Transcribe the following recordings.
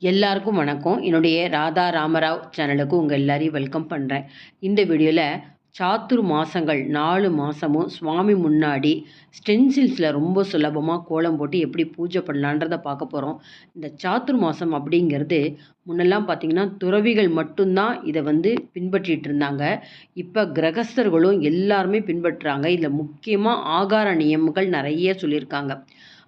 எல்லாருக்கும் வணக்கம். என்னுடைய ராதா ராமராவ் சேனலுக்கு உங்கள் எல்லாரையும் வெல்கம் பண்ணுறேன். இந்த வீடியோவில் சாத்துர் மாதங்கள் 4 மாதமும் சுவாமி முன்னாடி ஸ்டென்சில்ஸில் ரொம்ப சுலபமாக கோலம் போட்டு எப்படி பூஜை பண்ணலான்றதை பார்க்க போகிறோம். இந்த சாத்துர் மாதம் அப்படிங்கிறது முன்னெல்லாம் பார்த்திங்கன்னா துறவிகள் மட்டும்தான் இதை பின்பற்றிட்டு இருந்தாங்க. இப்போ கிரகஸ்தர்களும் எல்லாருமே பின்பற்றுறாங்க. இதில் முக்கியமாக ஆகார நியமங்கள் நிறைய சொல்லியிருக்காங்க.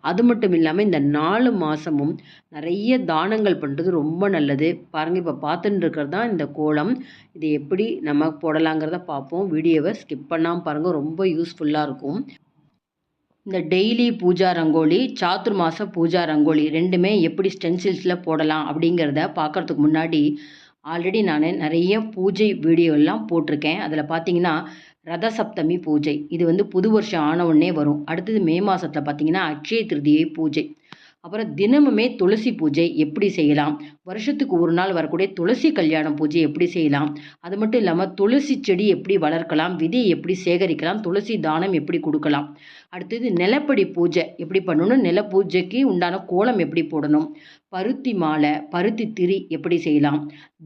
அது மட்டும் இல்லாமல் இந்த 4 மாதமும் நிறைய தானங்கள் பண்ணுறது ரொம்ப நல்லது. பாருங்கள், இப்போ பார்த்துட்டு இருக்கிறது தான் இந்த கோலம். இது எப்படி நம்ம போடலாங்கிறத பார்ப்போம். வீடியோவை ஸ்கிப் பண்ணாமல் பாருங்கள், ரொம்ப யூஸ்ஃபுல்லாக இருக்கும். இந்த டெய்லி பூஜா ரங்கோலி, சாத்துர் மாத பூஜா ரங்கோலி ரெண்டுமே எப்படி ஸ்டென்சில்ஸில் போடலாம் அப்படிங்கிறத பார்க்குறதுக்கு முன்னாடி ஆல்ரெடி நான் நிறைய பூஜை வீடியோலாம் போட்டிருக்கேன். அதில் பார்த்தீங்கன்னா ரத சப்தமி பூஜை, இது புது வருஷம் ஆன உடனே வரும். அடுத்தது மே மாதத்தில் பார்த்தீங்கன்னா அக்ஷய திருதியை பூஜை. அப்புறம் தினமுமே துளசி பூஜை எப்படி செய்யலாம், வருஷத்துக்கு ஒரு நாள் வரக்கூடிய துளசி கல்யாணம் பூஜை எப்படி செய்யலாம், அது மட்டும் இல்லாமல் துளசி செடி எப்படி வளர்க்கலாம், விதையை எப்படி சேகரிக்கலாம், துளசி தானம் எப்படி கொடுக்கலாம், அடுத்தது நிலப்படி பூஜை எப்படி பண்ணணும், நில பூஜைக்கு உண்டான கோலம் எப்படி போடணும், பருத்தி மாலை பருத்தி திரி எப்படி செய்யலாம்,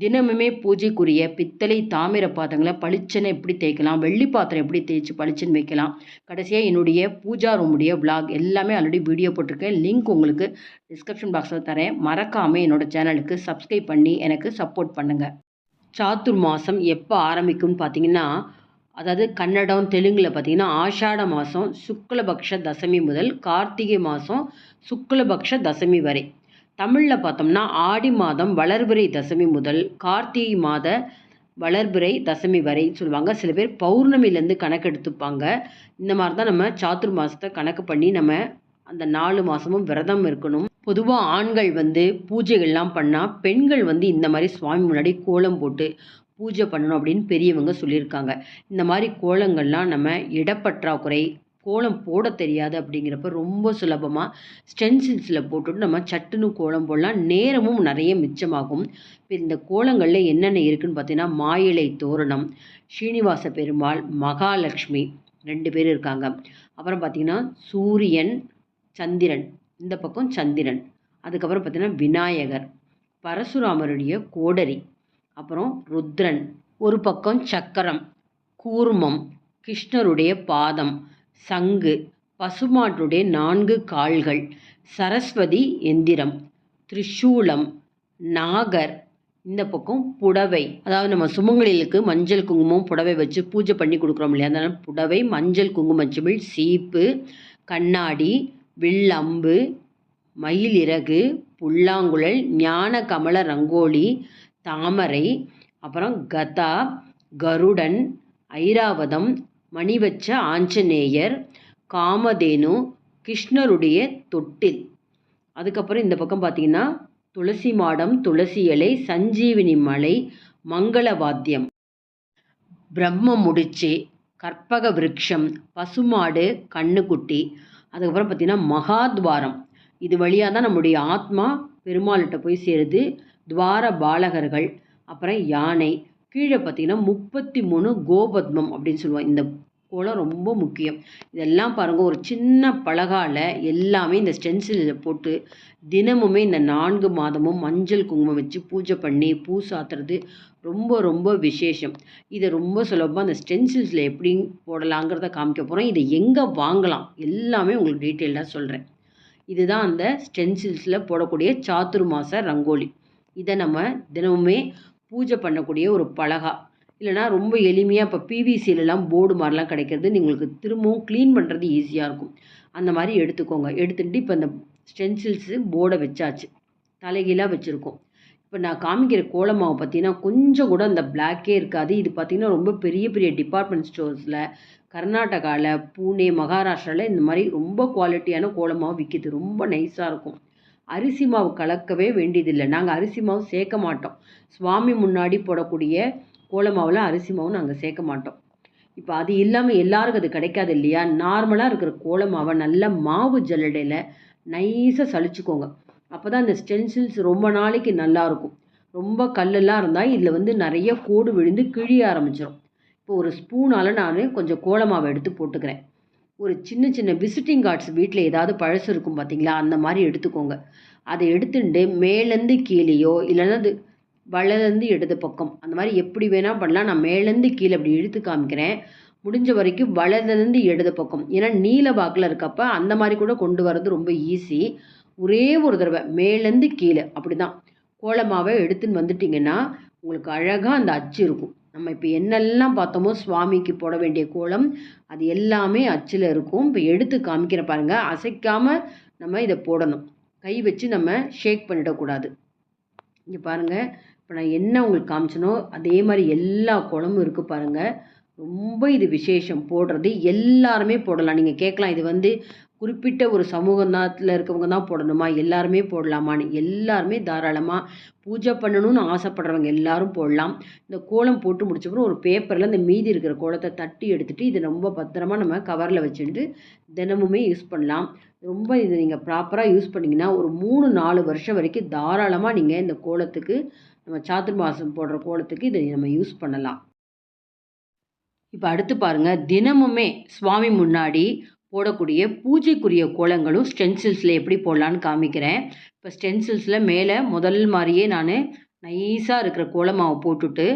தினமுமே பூஜைக்குரிய பித்தளை தாமிர பாத்திரங்களை பளிச்சனை எப்படி தேய்க்கலாம், வெள்ளி பாத்திரம் எப்படி தேய்ச்சி பளிச்சுன்னு வைக்கலாம். கடைசியாக என்னுடைய பூஜா ரூமுடைய விளாக் எல்லாமே ஆல்ரெடி வீடியோ போட்டிருக்கேன். லிங்க் உங்களுக்கு டிஸ்கிரிப்ஷன் பாக்ஸில் தரேன். மறக்காமல் என்னோடய சேனலுக்கு சப்ஸ்கிரைப் பண்ணி எனக்கு சப்போர்ட் பண்ணுங்கள். சாத்துர் மாதம் எப்போ ஆரம்பிக்கும்னு பார்த்தீங்கன்னா, அதாவது கன்னடம் தெலுங்கில் பார்த்தீங்கன்னா ஆஷாட மாதம் சுக்லபக்ஷ தசமி முதல் கார்த்திகை மாதம் சுக்லபக்ஷ தசமி வரை. தமிழில் பார்த்தோம்னா ஆடி மாதம் வளர்பிறை தசமி முதல் கார்த்திகை மாத வளர்பிறை தசமி வரை சொல்லுவாங்க. சில பேர் பௌர்ணமிலேருந்து கணக்கு எடுத்துப்பாங்க. இந்த மாதிரி தான் நம்ம சாத்துர் மாதத்தை கணக்கு பண்ணி நம்ம அந்த 4 மாதமும் விரதம் இருக்கணும். பொதுவாக ஆண்கள் பூஜைகள்லாம் பண்ணால் பெண்கள் இந்த மாதிரி சுவாமி முன்னாடி கோலம் போட்டு பூஜை பண்ணணும் அப்படின்னு பெரியவங்க சொல்லியிருக்காங்க. இந்த மாதிரி கோலங்கள்லாம் நம்ம இடப்பற்றாக்குறை, கோலம் போட தெரியாது அப்படிங்கிறப்ப ரொம்ப சுலபமாக ஸ்டென்சில்ஸில் போட்டுட்டு நம்ம சட்டுன்னு கோலம் போடலாம். நேரமும் நிறைய மிச்சமாகும். இப்போ இந்த கோலங்களில் என்னென்ன இருக்குதுன்னு பார்த்தீங்கன்னா மாயிலை தோரணம், ஸ்ரீனிவாச பெருமாள், மகாலட்சுமி 2 பேர் இருக்காங்க. அப்புறம் பார்த்திங்கன்னா சூரியன், சந்திரன், இந்த பக்கம் சந்திரன், அதுக்கப்புறம் பார்த்திங்கன்னா விநாயகர், பரசுராமருடைய கோடரி, அப்புறம் ருத்ரன், ஒரு பக்கம் சக்கரம், கூர்மம், கிருஷ்ணருடைய பாதம், சங்கு, பசுமாட்டுடைய 4 கால்கள், சரஸ்வதி எந்திரம், திரிசூலம், நாகர், இந்த பக்கம் புடவை, அதாவது நம்ம சுமங்கலிகளுக்கு மஞ்சள் குங்குமம் புடவை வச்சு பூஜை பண்ணி கொடுக்குறோம் இல்லையா, அதனால புடவை, மஞ்சள் குங்குமச்சிமிழ், சீப்பு, கண்ணாடி, வில்லம்பு, மயில் இறகு, புல்லாங்குழல், ஞான கமல ரங்கோலி, தாமரை, அப்புறம் கதா, கருடன், ஐராவதம், மணிவச்ச ஆஞ்சநேயர், காமதேனு, கிருஷ்ணருடைய தொட்டில். அதுக்கப்புறம் இந்த பக்கம் பார்த்திங்கன்னா துளசி மாடம், துளசி இலை, சஞ்சீவினி மலை, மங்கள வாத்தியம், பிரம்ம முடிச்சு, கற்பக விருட்சம், பசுமாடு, கண்ணுக்குட்டி, அதுக்கப்புறம் பார்த்திங்கன்னா மகாத்வாரம். இது வழியாக தான் நம்முடைய ஆத்மா பெருமாள்கிட்ட போய் சேருது. துவார பாலகர்கள், அப்புறம் யானை, கீழே பார்த்திங்கன்னா 33 கோபத்மம் அப்படின்னு சொல்லுவோம். இந்த கோலம் ரொம்ப முக்கியம். இதெல்லாம் பாருங்கள், ஒரு சின்ன பலகால எல்லாமே இந்த ஸ்டென்சிலில் போட்டு தினமுமே இந்த 4 மாதமும் மஞ்சள் குங்குமம் வச்சு பூஜை பண்ணி பூ சாத்துறது ரொம்ப ரொம்ப விசேஷம். இதை ரொம்ப சுலபமாக அந்த ஸ்டென்சில்ஸில் எப்படி போடலாங்கிறத காமிக்க போகிறோம். இதை எங்கே வாங்கலாம் எல்லாமே உங்களுக்கு டீட்டெயிலாக சொல்கிறேன். இதுதான் அந்த ஸ்டென்சில்ஸில் போடக்கூடிய சாத்துர் மாத ரங்கோலி. இதை நம்ம தினமுமே பூஜை பண்ணக்கூடிய ஒரு பலகா, இல்லைனா ரொம்ப எளிமையாக இப்போ பிவிசிலெலாம் போர்டு மாதிரிலாம் கிடைக்கிறது, உங்களுக்கு திரும்பவும் க்ளீன் பண்ணுறது ஈஸியாக இருக்கும். அந்த மாதிரி எடுத்துக்கோங்க. எடுத்துகிட்டு இப்போ இந்த ஸ்டென்சில்ஸு போர்டை வச்சாச்சு, தலைகீழாக வச்சுருக்கோம். இப்போ நான் காமிக்கிற கோலமாவை பார்த்தீங்கன்னா கொஞ்சம் கூட அந்த பிளாக்கே இருக்காது. இது பார்த்திங்கன்னா ரொம்ப பெரிய பெரிய டிபார்ட்மெண்ட் ஸ்டோர்ஸில், கர்நாடகாவில், பூனே, மகாராஷ்டிராவில் இந்த மாதிரி ரொம்ப குவாலிட்டியான கோலமாவு விற்கிது. ரொம்ப நைஸாக இருக்கும். அரிசி மாவு கலக்கவே வேண்டியதில்லை. நாங்கள் அரிசி மாவு சேர்க்க மாட்டோம். சுவாமி முன்னாடி போடக்கூடிய கோலமாவில் அரிசி மாவு நாங்கள் சேர்க்க மாட்டோம். இப்போ அது இல்லாமல் எல்லாருக்கும் அது கிடைக்காது இல்லையா. நார்மலாக இருக்கிற கோலமாவை நல்ல மாவு ஜல்லடையில் நைஸாக சலிச்சுக்கோங்க. அப்போ தான் இந்த ஸ்டென்சில்ஸ் ரொம்ப நாளைக்கு நல்லாயிருக்கும். ரொம்ப கல்லெல்லாம் இருந்தால் இதில் நிறைய கோடு விழுந்து கிழிய ஆரம்பிச்சிடும். இப்போ ஒரு ஸ்பூனால் நான் கொஞ்சம் கோலமாவை எடுத்து போட்டுக்கிறேன். ஒரு சின்ன சின்ன விசிட்டிங் கார்ட்ஸ் வீட்டில் ஏதாவது பழசு இருக்கும் பார்த்தீங்களா, அந்த மாதிரி எடுத்துக்கோங்க. அதை எடுத்துட்டு மேலேருந்து கீழேயோ இல்லைன்னா அது வலதுலேருந்து இடது பக்கம் அந்த மாதிரி எப்படி வேணால் பண்ணலாம். நான் மேலேருந்து கீழே அப்படி இழுத்து காமிக்கிறேன். முடிஞ்ச வரைக்கும் வலதுலேருந்து இடது பக்கம். ஏன்னா நீல வாக்கில் இருக்கப்ப அந்த மாதிரி கூட கொண்டு வர்றது ரொம்ப ஈஸி. ஒரே ஒரு தடவை மேலேருந்து கீழே அப்படி தான் கோலமாவை எடுத்துன்னு வந்துட்டிங்கன்னா உங்களுக்கு அழகாக அந்த அச்சு இருக்கும். நம்ம இப்போ என்னெல்லாம் பார்த்தோமோ சுவாமிக்கு போட வேண்டிய கோலம் அது எல்லாமே அச்சில் இருக்கும். இப்போ எடுத்து காமிக்கிற பாருங்கள், அசைக்காமல் நம்ம இதை போடணும். கை வச்சு நம்ம ஷேக் பண்ணிடக்கூடாது. இங்கே பாருங்கள், இப்போ நான் என்ன உங்களுக்கு காமிச்சனோ அதே மாதிரி எல்லா கோலமும் இருக்குது பாருங்கள். ரொம்ப இது விசேஷம் போடுறது. எல்லாருமே போடலாம். நீங்கள் கேட்கலாம், இது வந்து குறிப்பிட்ட ஒரு சமூகத்தில் இருக்கவங்க தான் போடணுமா, எல்லாருமே போடலாமான்னு. எல்லாருமே தாராளமாக பூஜை பண்ணணும்னு ஆசைப்படுறவங்க எல்லாரும் போடலாம். இந்த கோலம் போட்டு முடிச்சப்பறம் ஒரு பேப்பரில் இந்த மீதி இருக்கிற கோலத்தை தட்டி எடுத்துகிட்டு இதை ரொம்ப பத்திரமா நம்ம கவரில் வச்சுட்டு தினமுமே யூஸ் பண்ணலாம். ரொம்ப இது நீங்கள் ப்ராப்பராக யூஸ் பண்ணிங்கன்னா ஒரு 3-4 வருஷம் வரைக்கும் தாராளமாக நீங்கள் இந்த கோலத்துக்கு, நம்ம சாத்துர்மாசம் போடுற கோலத்துக்கு இதை நம்ம யூஸ் பண்ணலாம். இப்போ அடுத்து பாருங்கள், தினமுமே சுவாமி முன்னாடி போடக்கூடிய பூஜைக்குரிய கோலங்களும் ஸ்டென்சில்ஸில் எப்படி போடலான்னு காமிக்கிறேன். இப்போ ஸ்டென்சில்ஸில் மேலே முதல் மாதிரியே நான் நைஸாக இருக்கிற கோலமாவை போட்டுட்டு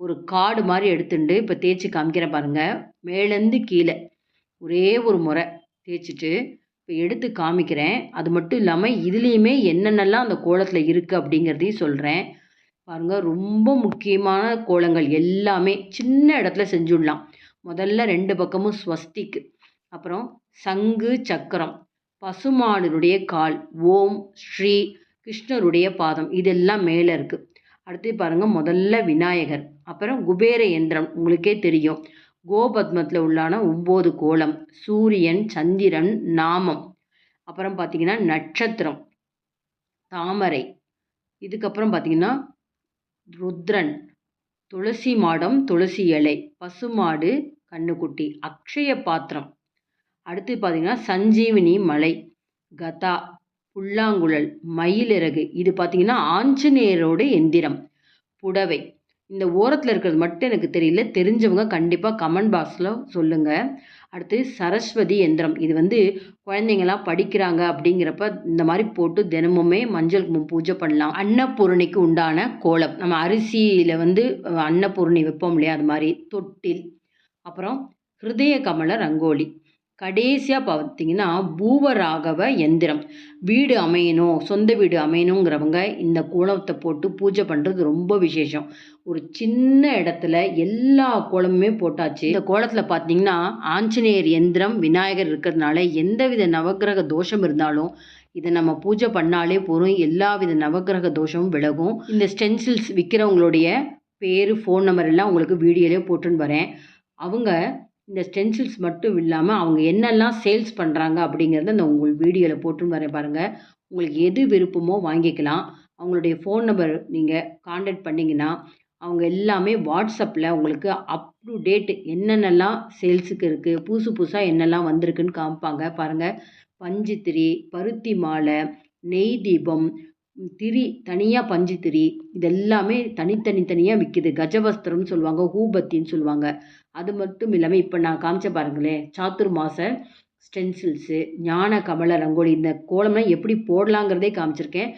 ஒரு கார்டு மாதிரி எடுத்துட்டு இப்போ தேய்ச்சி காமிக்கிறேன் பாருங்கள். மேலேருந்து கீழே ஒரே ஒரு முறை தேய்ச்சிட்டு இப்போ எடுத்து காமிக்கிறேன். அது மட்டும் இல்லாமல் இதுலேயுமே என்னென்னலாம் அந்த கோலத்தில் இருக்குது அப்படிங்கிறதையும் சொல்கிறேன் பாருங்கள். ரொம்ப முக்கியமான கோலங்கள் எல்லாமே சின்ன இடத்துல செஞ்சுடலாம். முதல்ல 2 பக்கமும் ஸ்வஸ்திக், அப்புறம் சங்கு சக்கரம், பசுமாடனுடைய கால், ஓம், ஸ்ரீ, கிருஷ்ணருடைய பாதம், இதெல்லாம் மேலே இருக்குது. அடுத்து பாருங்கள், முதல்ல விநாயகர், அப்புறம் குபேர யந்திரம் உங்களுக்கே தெரியும், கோபத்மத்தில் உள்ளான 9 கோலம், சூரியன், சந்திரன், நாமம், அப்புறம் பார்த்திங்கன்னா நட்சத்திரம், தாமரை, இதுக்கப்புறம் பார்த்திங்கன்னா ருத்ரன், துளசி மாடம், துளசி இலை, பசுமாடு, கண்ணுக்குட்டி, அக்ஷய பாத்திரம், அடுத்து பார்த்திங்கன்னா சஞ்சீவினி மலை, கதா, புல்லாங்குழல், மயிலிறகு, இது பார்த்திங்கன்னா ஆஞ்சநேயரோட எந்திரம், புடவை. இந்த ஓரத்தில் இருக்கிறது மட்டும் எனக்கு தெரியல, தெரிஞ்சவங்க கண்டிப்பாக கமெண்ட் பாக்ஸில் சொல்லுங்கள். அடுத்து சரஸ்வதி எந்திரம், இது வந்து குழந்தைங்களாம் படிக்கிறாங்க அப்படிங்கிறப்ப இந்த மாதிரி போட்டு தினமுமே மஞ்சள் பூஜை பண்ணலாம். அன்னபூரணிக்கு உண்டான கோலம், நம்ம அரிசியில் வந்து அன்னபூரணி வைப்போம் இல்லையா, அது மாதிரி தொட்டில், அப்புறம் ஹிருதய கமல ரங்கோலி, கடைசியாக பார்த்திங்கன்னா பூவராகவ எந்திரம். வீடு அமையணும், சொந்த வீடு அமையணுங்கிறவங்க இந்த கோலத்தை போட்டு பூஜை பண்ணுறது ரொம்ப விசேஷம். ஒரு சின்ன இடத்துல எல்லா கோலமுமே போட்டாச்சு. இந்த கோலத்தில் பார்த்திங்கன்னா ஆஞ்சநேயர் எந்திரம், விநாயகர் இருக்கிறதுனால எந்தவித நவக்கிரக தோஷம் இருந்தாலும் இதை நம்ம பூஜை பண்ணாலே போதும், எல்லா வித நவக்கிரக தோஷமும் விலகும். இந்த ஸ்டென்சில்ஸ் விற்கிறவங்களுடைய பேர், ஃபோன் நம்பர் எல்லாம் உங்களுக்கு வீடியோலேயே போட்டுன்னு வரேன். அவங்க இந்த ஸ்டென்சில்ஸ் மட்டும் இல்லாமல் அவங்க என்னெல்லாம் சேல்ஸ் பண்ணுறாங்க அப்படிங்கிறத நான் உங்கள் வீடியோவில் போட்டுன்னு வரேன் பாருங்கள். உங்களுக்கு எது விருப்பமோ வாங்கிக்கலாம். அவங்களுடைய ஃபோன் நம்பர் நீங்கள் காண்டாக்ட் பண்ணிங்கன்னா அவங்க எல்லாமே வாட்ஸ்அப்பில் உங்களுக்கு அப் டு டேட் என்னென்னலாம் சேல்ஸுக்கு இருக்குது, புதுசு புதுசாக என்னெல்லாம் வந்திருக்குன்னு காமிப்பாங்க பாருங்கள். பஞ்சு திரி, பருத்தி மாலை, நெய் தீபம், திரி தனியாக, பஞ்சு திரி, இதெல்லாமே தனித்தனியாக விற்கிது. கஜவஸ்திரம்னு சொல்லுவாங்க, ஊபத்தின்னு சொல்லுவாங்க. அது மட்டும் இல்லாமல் இப்போ நான் காமிச்ச பாருங்களேன், சாத்துர் மாச ஸ்டென்சில்ஸு, ஞான கமல ரங்கோலி, இந்த கோலம்லாம் எப்படி போடலாங்கிறதே காமிச்சிருக்கேன்.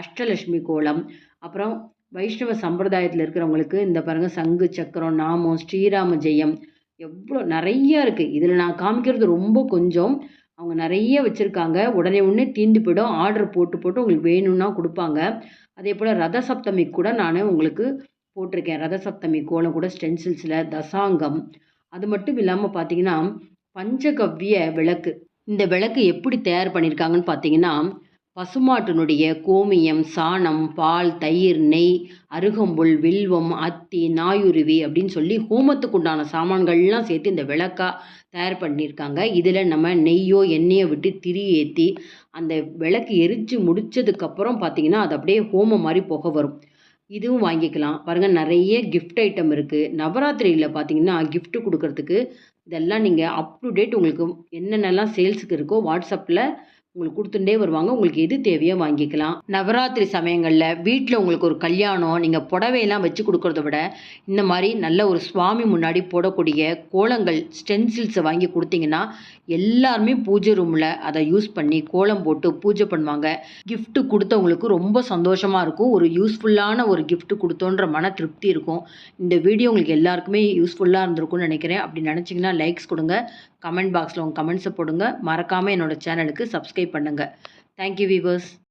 அஷ்டலட்சுமி கோலம், அப்புறம் வைஷ்ணவ சம்பிரதாயத்தில் இருக்கிறவங்களுக்கு இந்த பாருங்கள் சங்கு சக்கரம், நாமம், ஸ்ரீராம ஜெயம், எவ்வளோ நிறையா இருக்குது. இதில் நான் காமிக்கிறது ரொம்ப கொஞ்சம். அவங்க நிறைய வச்சுருக்காங்க. உடனே தீர்ந்து போய்டும். ஆர்டர் போட்டு உங்களுக்கு வேணும்னா கொடுப்பாங்க. அதே போல் ரத சப்தமி கூட நான் உங்களுக்கு போட்டிருக்கேன். ரத சப்தமி கோலம் கூட ஸ்டென்சில்ஸில், தசாங்கம். அது மட்டும் இல்லாமல் பார்த்தீங்கன்னா பஞ்சகவ்ய விளக்கு. இந்த விளக்கு எப்படி தயார் பண்ணியிருக்காங்கன்னு பார்த்தீங்கன்னா, பசுமாட்டினுடைய கோமியம், சாணம், பால், தயிர், நெய், அருகம்புல், வில்வம், அத்தி, நாயுருவி அப்படின்னு சொல்லி ஹோமத்துக்கு உண்டான சாமான்கள்லாம் சேர்த்து இந்த விளக்காக தயார் பண்ணியிருக்காங்க. இதில் நம்ம நெய்யோ எண்ணெயோ விட்டு திரி ஏற்றி அந்த விளக்கு எரித்து முடித்ததுக்கப்புறம் பார்த்திங்கன்னா அது அப்படியே ஹோமம் மாதிரி புகை வரும். இதுவும் வாங்கிக்கலாம். பாருங்கள், நிறைய கிஃப்ட் ஐட்டம் இருக்குது. நவராத்திரியில் பார்த்திங்கன்னா கிஃப்ட் கொடுக்கறதுக்கு இதெல்லாம் நீங்கள் அப் டு டேட் உங்களுக்கு என்னென்னலாம் சேல்ஸுக்கு இருக்கோ வாட்ஸ்அப்பில் உங்களுக்கு கொடுத்துட்டே வருவாங்க. உங்களுக்கு எது தேவையோ வாங்கிக்கலாம். நவராத்திரி சமயங்கள்ல வீட்ல உங்களுக்கு ஒரு கல்யாணம், நீங்க புடவையெல்லாம் வச்சு குடுக்கறத விட, இந்த மாரி நல்ல ஒரு சுவாமி முன்னாடி போடக்கூடிய கோலங்கள், ஸ்டென்சில்ஸ வாங்கி குடுத்தீங்கன்னா, எல்லாருமே பூஜை ரூம்ல அத யூஸ் பண்ணி கோலம் போட்டு பூஜை பண்ணுவாங்க. கிஃப்ட் குடுத்தவங்களுக்கு ரொம்ப சந்தோஷமா இருக்கும். ஒரு யூஸ்ஃபுல்லான ஒரு கிஃப்ட் குடுத்தோன்ற மன திருப்தி இருக்கும். இந்த வீடியோ உங்களுக்கு எல்லாருக்குமே யூஸ்ஃபுல்லா இருந்திருக்கும்னு நெனைக்கிறேன். அப்படி நெனச்சீங்கன்னா லைக்ஸ் குடுங்க. கமெண்ட் பாக்ஸ்ல உங்க கமெண்ட்ஸ போடுங்க. மறக்காம என்னோட சேனலுக்கு சப்ஸ்கிரைப் பண்ணுங்க. Thank you viewers.